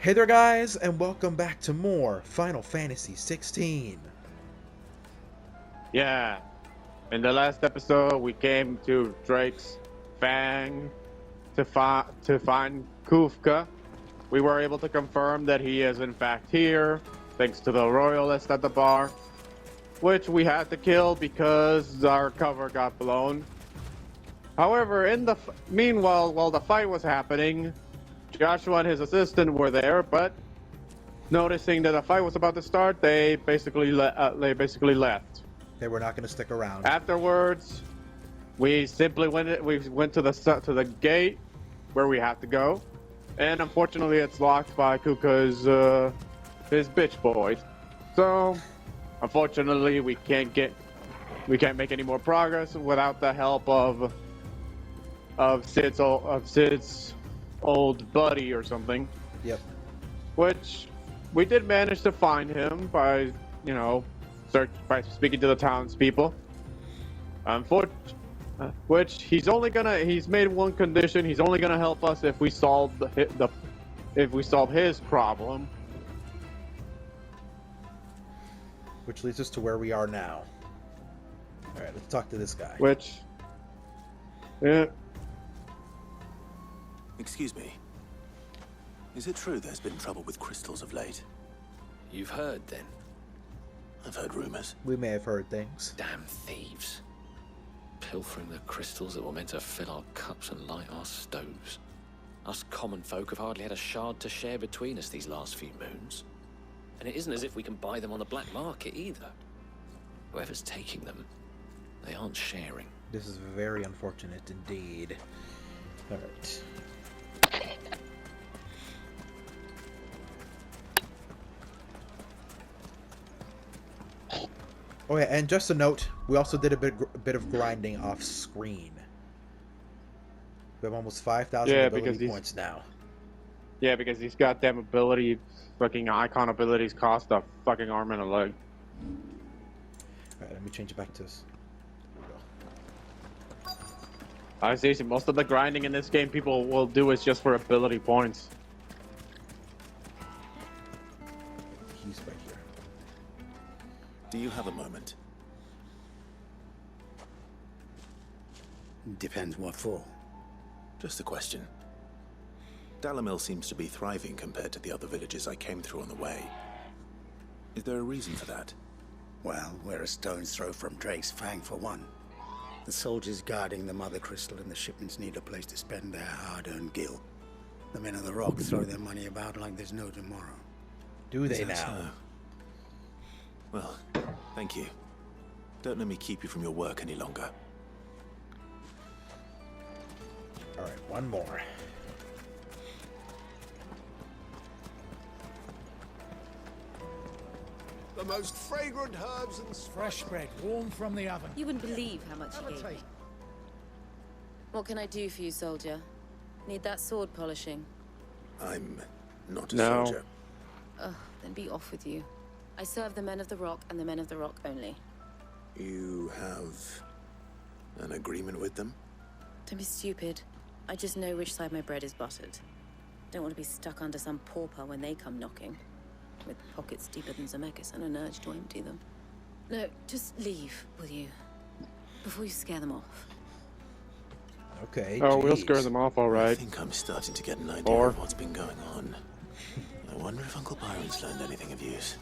Hey there guys, and welcome back to more Final Fantasy XVI. Yeah, in the last episode, we came to Drake's Fang to find Kufka. We were able to confirm that he is in fact here, thanks to the royalist at the bar, which we had to kill because our cover got blown. However, in the meanwhile, while the fight was happening, Joshua and his assistant were there, but noticing that the fight was about to start, they basically left. They were not going to stick around. Afterwards, we simply went. We went to the gate where we have to go, and unfortunately, it's locked by Kuka's his bitch boys. So, unfortunately, we can't make any more progress without the help of Sid's old buddy or something. Yep. Which we did manage to find him by by speaking to the townspeople. Which he's made one condition. He's only gonna help us if we solve his problem. Which leads us to where we are now. Alright, let's talk to this guy. Yeah. Excuse me. Is it true there's been trouble with crystals of late? You've heard, then? I've heard rumors. We may have heard things. Damn thieves. Pilfering the crystals that were meant to fill our cups and light our stoves. Us common folk have hardly had a shard to share between us these last few moons. And it isn't as if we can buy them on the black market either. Whoever's taking them, they aren't sharing. This is very unfortunate indeed. Alright. Oh yeah, and just a note, we also did a bit of grinding off screen. We have almost 5,000 ability points now. Yeah, because these goddamn fucking icon abilities cost a fucking arm and a leg. Alright, let me change it back to this. I see. Most of the grinding in this game people will do is just for ability points. He's right here. Do you have a moment? Depends what for. Just a question. Dalamil seems to be thriving compared to the other villages I came through on the way. Is there a reason for that? Well, we're a stone's throw from Drake's Fang for one. The soldiers guarding the Mothercrystal and the shipments need a place to spend their hard-earned gil. The men of the rock throw their money about like there's no tomorrow. Do they Is that now? so? Well, thank you. Don't let me keep you from your work any longer. Alright, one more. The most fragrant herbs and Fresh bread, warm from the oven. You wouldn't believe how much he gave me. What can I do for you, soldier? Need that sword polishing? I'm not a No. soldier. Ugh, then be off with you. I serve the men of the rock and the men of the rock only. You have an agreement with them? Don't be stupid. I just know which side my bread is buttered. Don't want to be stuck under some pauper when they come knocking. With pockets deeper than Zemeckis and an urge to empty them. No, just leave, will you? Before you scare them off. Okay, Oh, we'll jeez. scare them off, I alright. think I'm starting to get an idea Or- of what's been going on. I wonder if Uncle Byron's learned anything of use.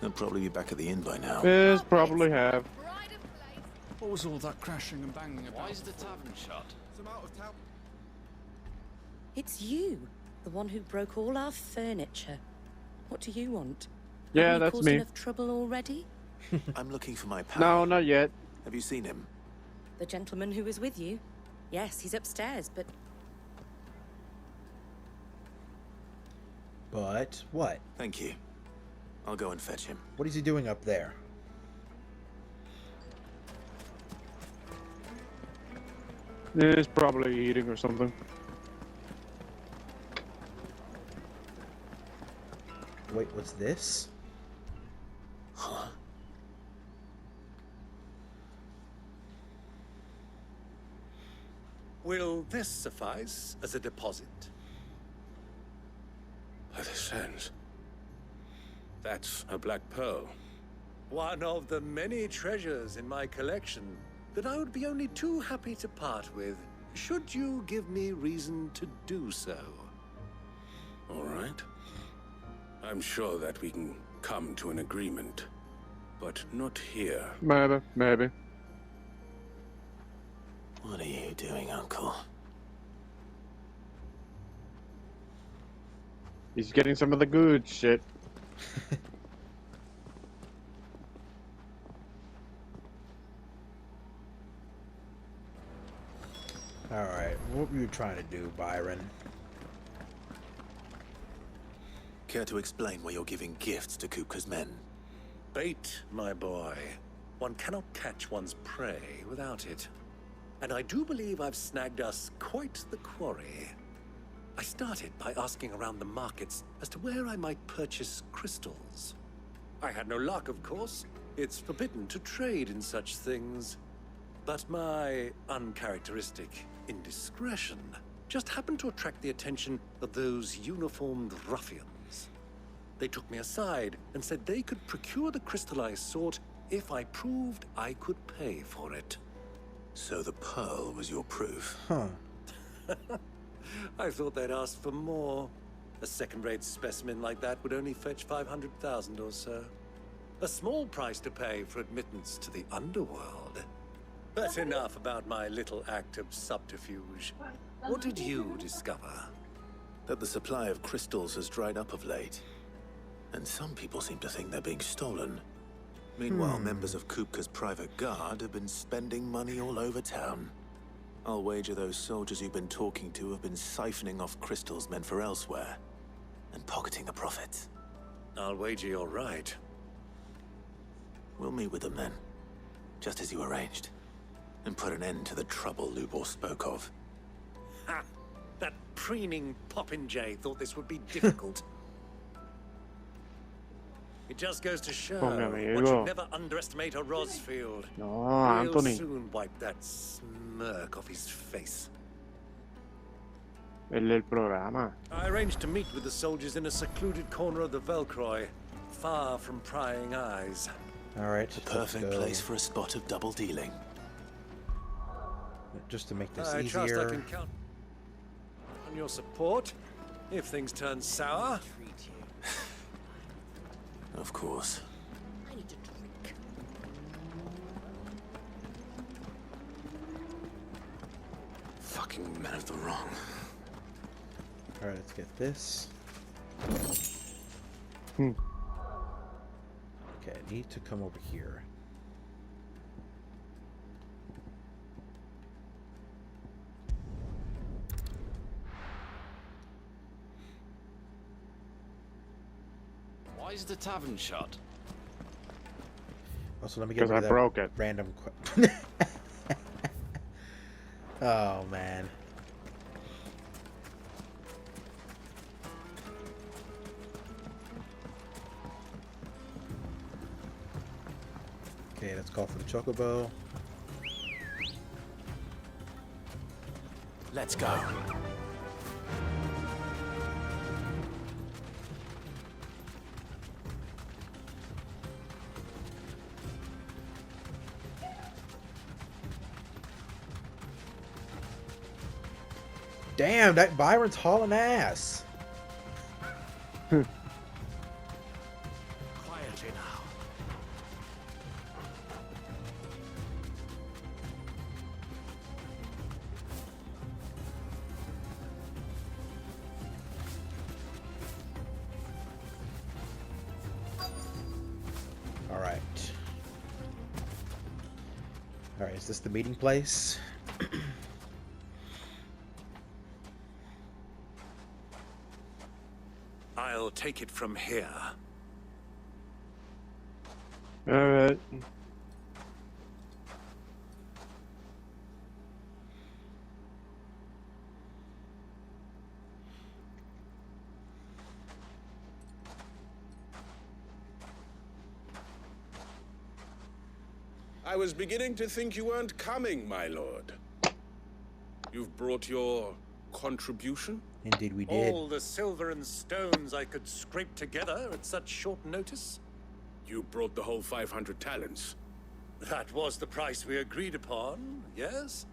He'll probably be back at the inn by now. Yes, probably have. What was all that crashing and banging about? Why is the tavern shut? It's you, the one who broke all our furniture. What do you want? Yeah, Have we that's caused me. enough trouble already? I'm looking for my pal. No, not yet. Have you seen him? The gentleman who was with you? Yes, he's upstairs, but But what? Thank you. I'll go and fetch him. What is he doing up there? He's probably eating or something. Wait, what's this? Huh? Will this suffice as a deposit? this sense. That's a black pearl. One of the many treasures in my collection that I would be only too happy to part with, should you give me reason to do so. All right. I'm sure that we can come to an agreement, but not here. Maybe. What are you doing, Uncle? He's getting some of the good shit. Alright, what were you trying to do, Byron? Care to explain why you're giving gifts to Kupka's men? Bait, my boy. One cannot catch one's prey without it. And I do believe I've snagged us quite the quarry. I started by asking around the markets as to where I might purchase crystals. I had no luck, of course. It's forbidden to trade in such things. But my uncharacteristic indiscretion just happened to attract the attention of those uniformed ruffians. They took me aside and said they could procure the crystal I sought if I proved I could pay for it. So the pearl was your proof? Huh. I thought they'd ask for more. A second-rate specimen like that would only fetch 500,000 or so. A small price to pay for admittance to the underworld. But enough about my little act of subterfuge. What did you discover? That the supply of crystals has dried up of late. And some people seem to think they're being stolen. Meanwhile, members of Kupka's private guard have been spending money all over town. I'll wager those soldiers you've been talking to have been siphoning off crystals meant for elsewhere, and pocketing the profits. I'll wager you're right. We'll meet with them then, just as you arranged, and put an end to the trouble Lubor spoke of. Ha! That preening popinjay thought this would be difficult. It just goes to show one should never underestimate a Rosfield. No, We'll Anthony. soon wipe that smirk off his face. El programa. I arranged to meet with the soldiers in a secluded corner of the Velcroy, far from prying eyes. Alright. The perfect place for a spot of double dealing. Just to make this I easier. trust I can count on your support if things turn sour. Of course. I need a drink. Fucking men of the wrong. Alright, let's get this. Okay, I need to come over here. Why is the tavern shut? Also, let me get rid of that broke it. random. Oh man. Okay, let's call for the chocobo. Let's go. Damn, that Byron's hauling ass. Quietly now. Alright. Alright, is this the meeting place? I'll take it from here. Alright. I was beginning to think you weren't coming, my lord. You've brought your contribution? Indeed we did. All the silver and stones I could scrape together at such short notice. You brought the whole 500 talents. That was the price we agreed upon, yes?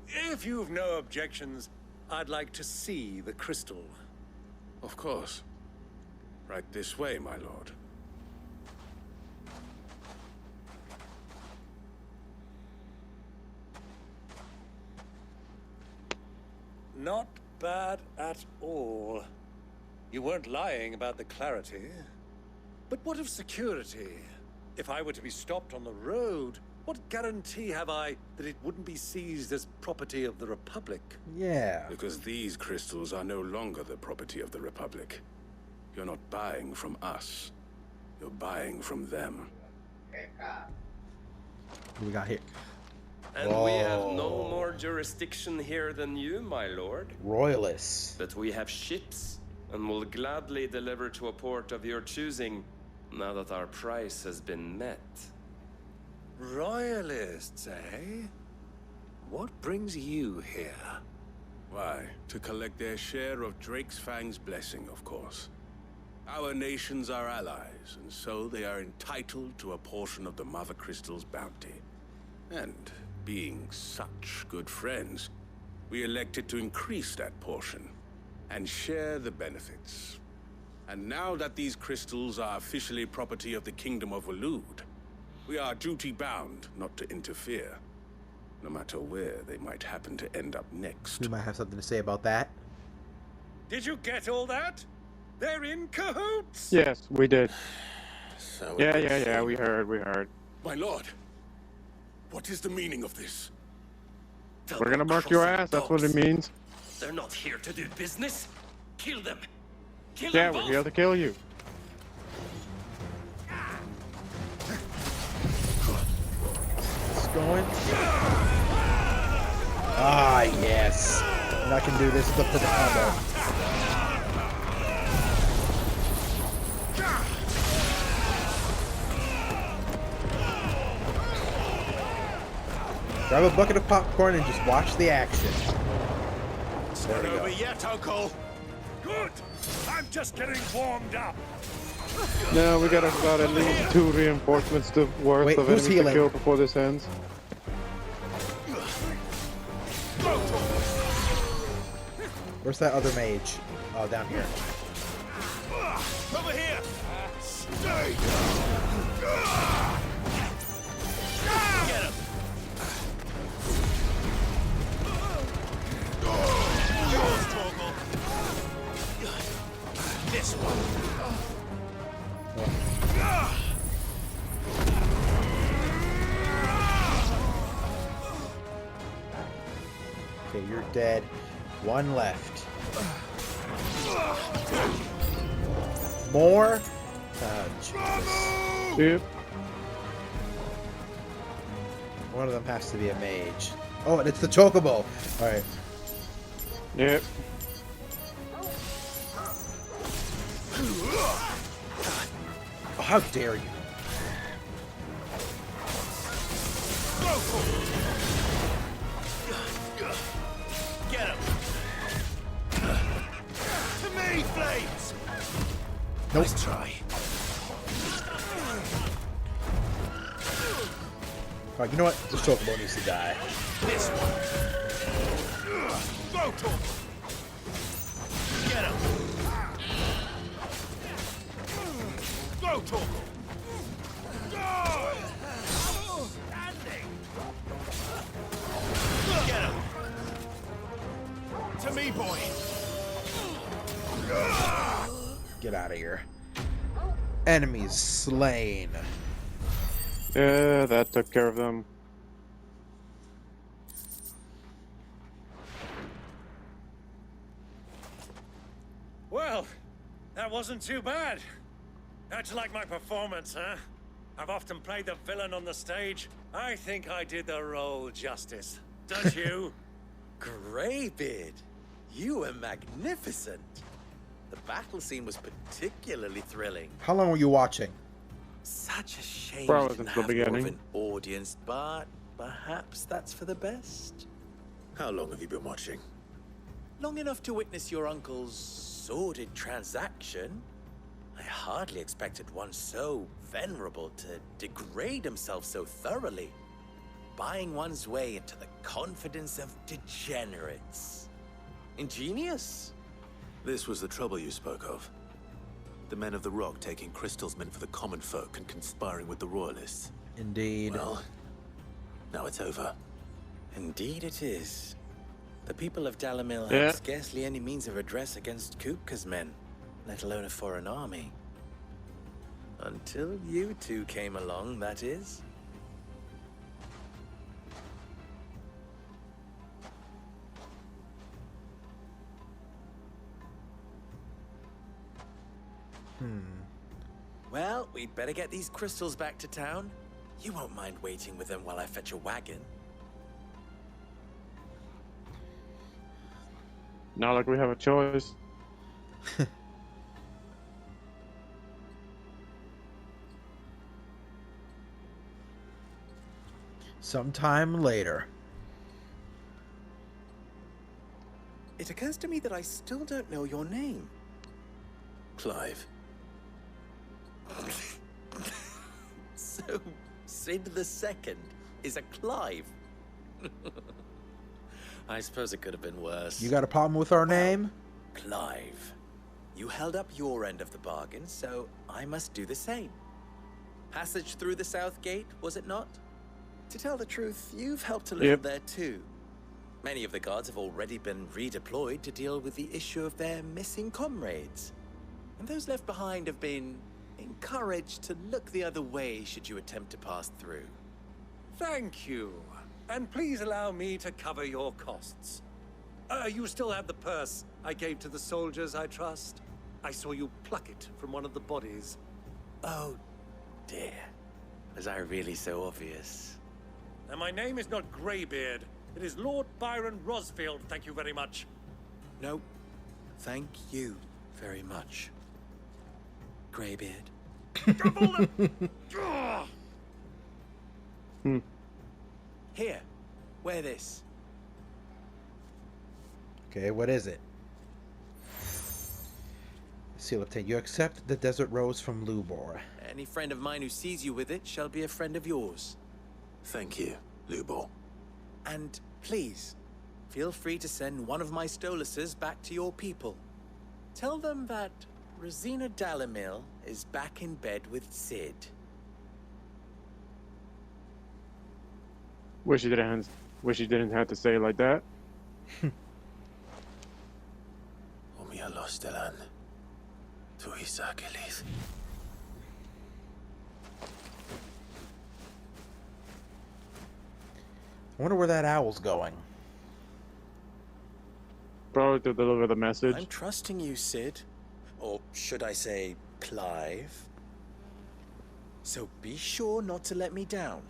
If you've no objections, I'd like to see the crystal. Of course. Right this way, my lord. Not bad at all. You weren't lying about the clarity. But what of security? If I were to be stopped on the road, what guarantee have I that it wouldn't be seized as property of the Republic? Yeah. Because these crystals are no longer the property of the Republic. You're not buying from us. You're buying from them. What we got here? And we have no more jurisdiction here than you, my lord. Royalists. But we have ships, and will gladly deliver to a port of your choosing, now that our price has been met. Royalists, eh? What brings you here? Why, to collect their share of Drake's Fang's blessing, of course. Our nations are allies, and so they are entitled to a portion of the Mothercrystals' bounty. And being such good friends, we elected to increase that portion and share the benefits. And now that these crystals are officially property of the Kingdom of Waloed, we are duty-bound not to interfere, no matter where they might happen to end up next. We might have something to say about that. Did you get all that? They're in cahoots! Yes, we did. So Yeah, we heard. My lord, what is the meaning of this? We're gonna mark your ass, that's what it means. They're not here to do business. Kill them. Kill Yeah, them we're both. here to kill you. It's going. Ah, yes. And I can do this. The perfect combo. Grab a bucket of popcorn and just watch the action. There we go. yet, Uncle. Good. I'm just getting warmed up. No, we got about at least 2 reinforcements worth Wait, of who's enemies to healing? kill before this ends. Where's that other mage? Oh, down here. Over here. Stay. Get him. Yours, Torgal. This one. Okay, you're dead. One left. More? Jesus. Yep. One of them has to be a mage. Oh, and it's the chocobo. Alright. Yep. Oh, how dare you? Get him. To me, Flames. Nope. Nice try. Alright, you know what? This chocobo needs to die. This one. Go, Torgal. Get him. Go, Torgal. Standing. Get him. To me, boy. Get out of here. Enemies slain. Yeah, that took care of them. Well, that wasn't too bad. How'd you like my performance, huh? I've often played the villain on the stage. I think I did the role justice. Don't you? Greybeard, you were magnificent. The battle scene was particularly thrilling. How long were you watching? Such a shame Probably you didn't since the have more of beginning. an audience, but perhaps that's for the best. How long have you been watching? Long enough to witness your uncle's sordid transaction. I hardly expected one so venerable to degrade himself so thoroughly. Buying one's way into the confidence of degenerates. Ingenious. This was the trouble you spoke of. The men of the Rock taking crystals meant for the common folk and conspiring with the Royalists. Indeed. Well, now it's over. Indeed it is. The people of Dalamil have scarcely any means of redress against Kupka's men, let alone a foreign army. Until you two came along, that is. Well, we'd better get these crystals back to town. You won't mind waiting with them while I fetch a wagon. Not like we have a choice. Sometime later. It occurs to me that I still don't know your name. Clive. So, Sid the Second is a Clive. I suppose it could have been worse. You got a problem with our name? Clive, you held up your end of the bargain, so I must do the same. Passage through the South Gate, was it not? To tell the truth, you've helped a little there too. Many of the guards have already been redeployed to deal with the issue of their missing comrades. And those left behind have been encouraged to look the other way should you attempt to pass through. Thank you. And please allow me to cover your costs. You still have the purse I gave to the soldiers, I trust? I saw you pluck it from one of the bodies. Oh, dear. Was I really so obvious? And my name is not Greybeard. It is Lord Byron Rosfield, thank you very much. No, thank you very much, Greybeard. Here, wear this. Okay, what is it? Seal of 10. You accept the desert rose from Lubor. Any friend of mine who sees you with it shall be a friend of yours. Thank you, Lubor. And please, feel free to send one of my Stoluses back to your people. Tell them that Rosina Dalamil is back in bed with Sid. Wish you didn't have to say it like that. I wonder where that owl's going. Probably to deliver the message. I'm trusting you, Sid. Or should I say, Clive. So be sure not to let me down.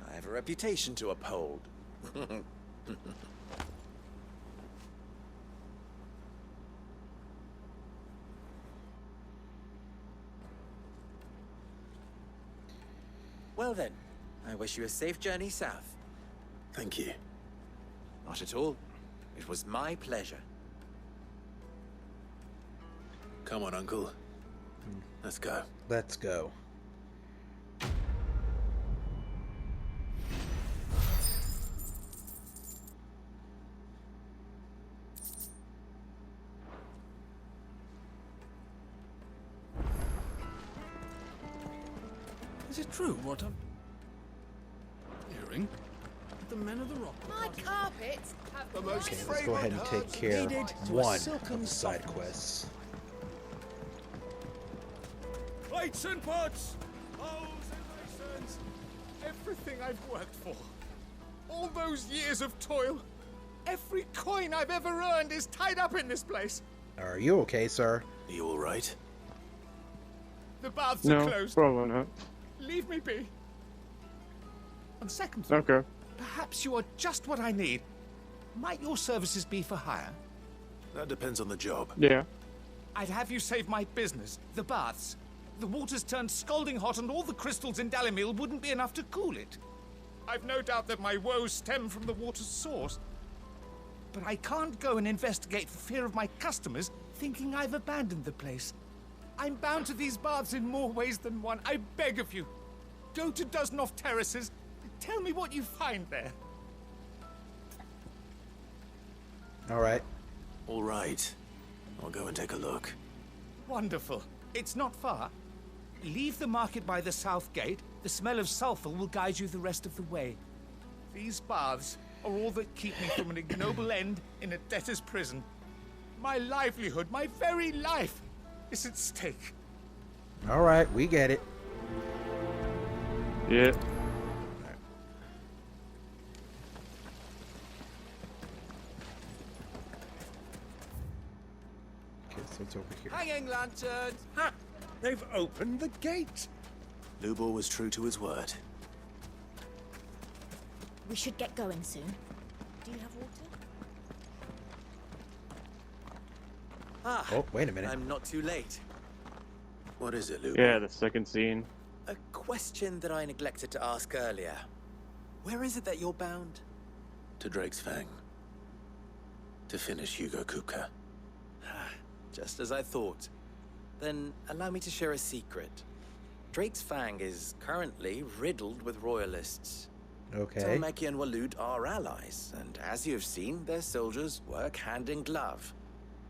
I have a reputation to uphold. Well then, I wish you a safe journey south. Thank you. Not at all. It was my pleasure. Come on, Uncle. Let's go. Let's go. Is it true what I'm hearing? The men of the Rock. My carpets have The most Okay, let's go ahead and take care of one of the side quests. Plates and pots! Bowls and basins! Everything I've worked for. All those years of toil. Every coin I've ever earned is tied up in this place. Are you okay, sir? Are you all right? The baths are No, closed. probably not. Leave me be. On second thought, Okay. perhaps you are just what I need. Might your services be for hire? That depends on the job. Yeah. I'd have you save my business, the baths. The water's turned scalding hot and all the crystals in Dalamil wouldn't be enough to cool it. I've no doubt that my woes stem from the water's source. but I can't go and investigate for fear of my customers thinking I've abandoned the place. I'm bound to these baths in more ways than one. I beg of you, go to Dusnoff Terraces. Tell me what you find there. All right. All right. I'll go and take a look. Wonderful. It's not far. Leave the market by the south gate. The smell of sulfur will guide you the rest of the way. These baths are all that keep me from an ignoble end in a debtor's prison. My livelihood, my very life, is at stake. All right, we get it. Yeah. Okay, so it's over here. Hanging lanterns! Ha! They've opened the gate! Lubor was true to his word. We should get going soon. Do you have water? Ah, Oh, wait a minute. I'm not too late. What is it, Lubor? Yeah, the second scene. A question that I neglected to ask earlier. Where is it that you're bound? To Drake's Fang. To finish Hugo Kupka. Just as I thought. Then allow me to share a secret. Drake's Fang is currently riddled with royalists. Okay. Telmeki and Waloed are allies, and as you've seen, their soldiers work hand in glove.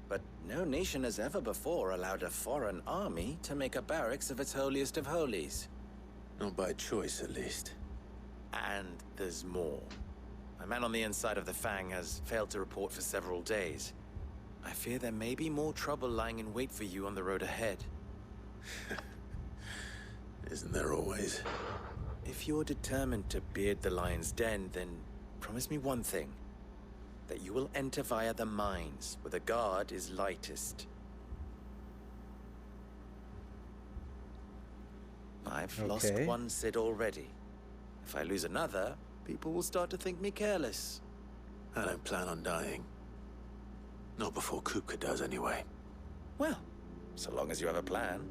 But no nation has ever before allowed a foreign army to make a barracks of its holiest of holies. Not by choice, at least. And there's more. A man on the inside of the Fang has failed to report for several days. I fear there may be more trouble lying in wait for you on the road ahead. Isn't there always? If you're determined to beard the lion's den, then promise me one thing. That you will enter via the mines, where the guard is lightest. I've lost one Cid already. If I lose another, people will start to think me careless. I don't plan on dying. Not before Kupka does, anyway. Well, so long as you have a plan.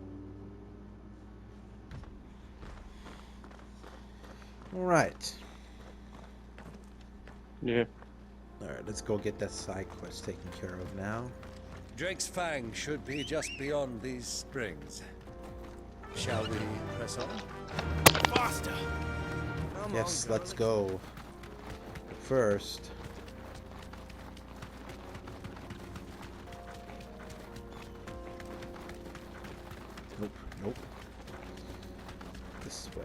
All right. Yeah. All right, let's go get that side quest taken care of now. Drake's Fang should be just beyond these springs. Shall we press on? Faster! Yes, let's go. But first... Nope, nope. This way.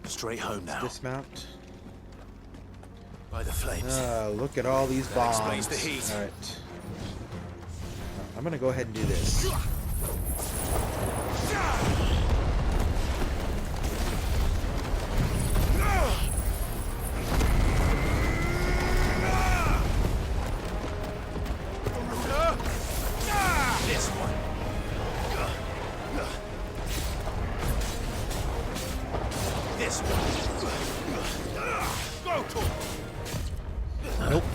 Straight home now. Dismount. By the flames. Look at all these bombs. Explains the heat. All right. I'm gonna go ahead and do this. This one. This one. Go to him. Nope.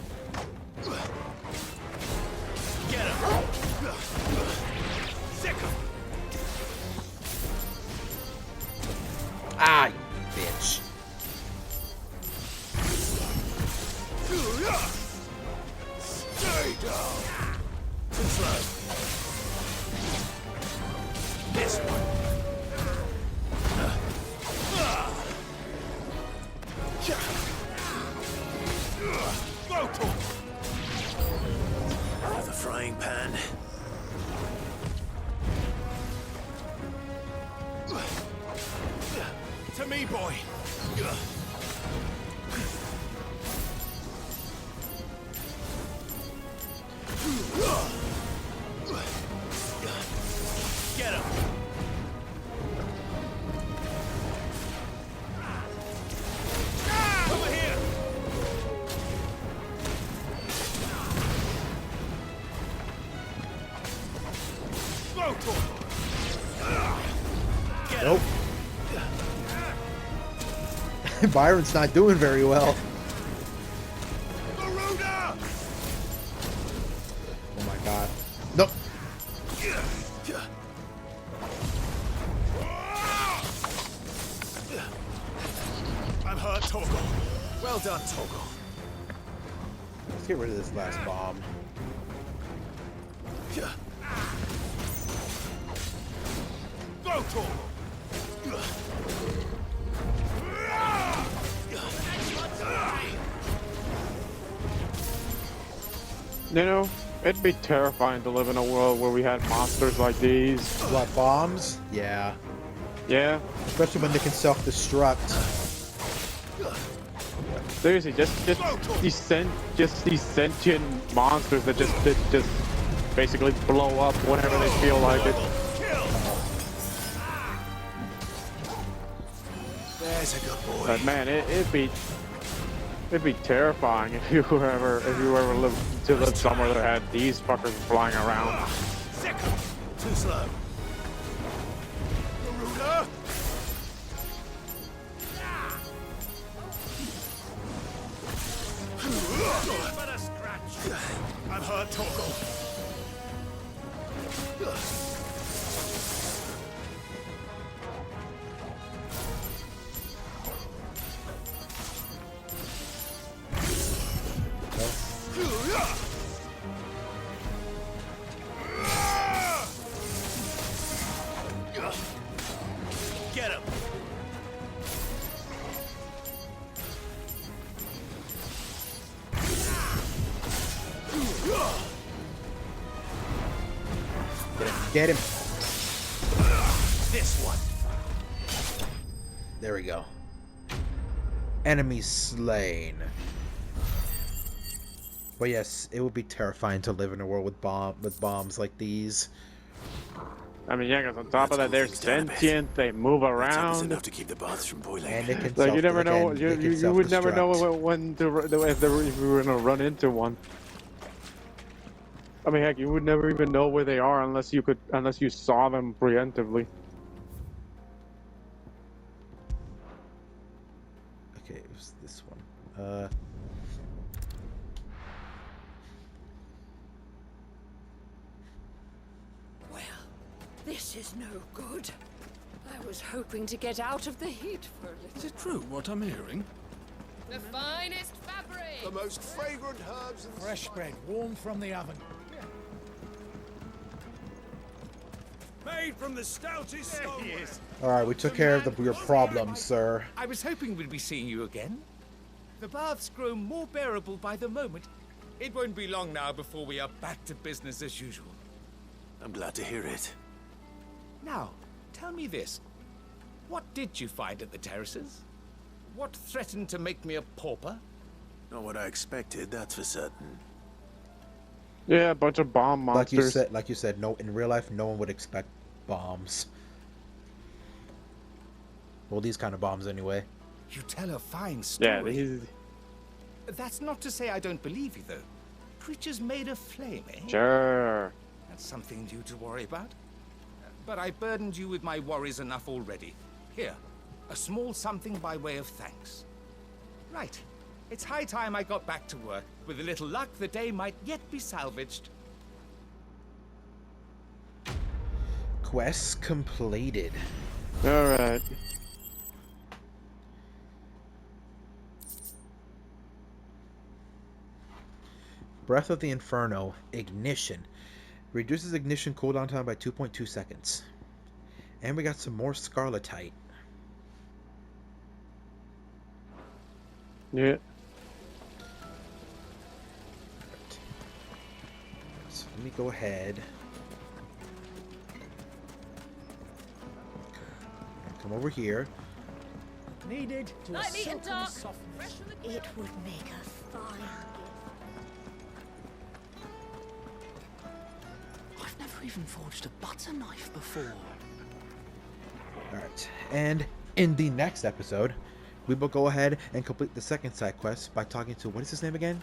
Get him. Sick him. Ah, you bitch. Stay down. Control. This one. Go to him. The frying pan. To me, boy. Get him. Over here. Go to him. Get him. Nope. Byron's not doing very well. Garuda! Oh my god. Nope. I'm hurt, Torgal. Well done, Torgal. Let's get rid of this last bomb. Go, Torgal. You know, it'd be terrifying to live in a world where we had monsters like these. What, bombs? Yeah. Yeah. Especially when they can self-destruct. Seriously, just these sentient monsters that just basically blow up whenever they feel like it. There's a good boy. But man, it'd be terrifying if you ever lived somewhere that had these fuckers flying around. Too slow. Garuda! I'm hurt, Torgal. Get him. Get him. This one. There we go. Enemy slain. But yes, it would be terrifying to live in a world with bombs like these. I mean, yeah, because on top of that, they're sentient. They move around. Enough to keep the baths from boiling. And they can like you never know. again, You would never know when to if you were gonna run into one. I mean, heck, you would never even know where they are unless you saw them preemptively. Okay, it was this one. Well, this is no good. I was hoping to get out of the heat for a little. Is it true what I'm hearing? The finest fabric! The most fragrant herbs and Fresh bread, warm from the oven. made from the stoutest stone. There he is. Alright, we took care of your problems, sir. I was hoping we'd be seeing you again. The baths grow more bearable by the moment. It won't be long now before we are back to business as usual. I'm glad to hear it. Now, tell me this. What did you find at the terraces? What threatened to make me a pauper? Not what I expected, that's for certain. Yeah, a bunch of bomb monsters. Like you said, no, in real life, no one would expect bombs. Well, these kind of bombs, anyway. You tell a fine story. Yeah, That's not to say I don't believe you, though. Creatures made of flame, eh? Sure. That's something you to worry about. But I burdened you with my worries enough already. Here, a small something by way of thanks. Right. It's high time I got back to work. With a little luck, the day might yet be salvaged. Quest completed. Alright. Breath of the Inferno. Ignition. Reduces ignition cooldown time by 2.2 seconds. And we got some more Scarletite. Yeah. So let me go ahead. Come over here. Needed to Light me and dark. It would make a fine I've never even forged a butter knife before. Alright, and in the next episode, we will go ahead and complete the second side quest by talking to, what is his name again?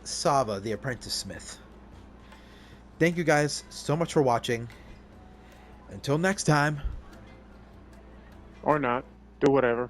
Sava, the apprentice smith. Thank you guys so much for watching. Until next time. Or not. Do whatever.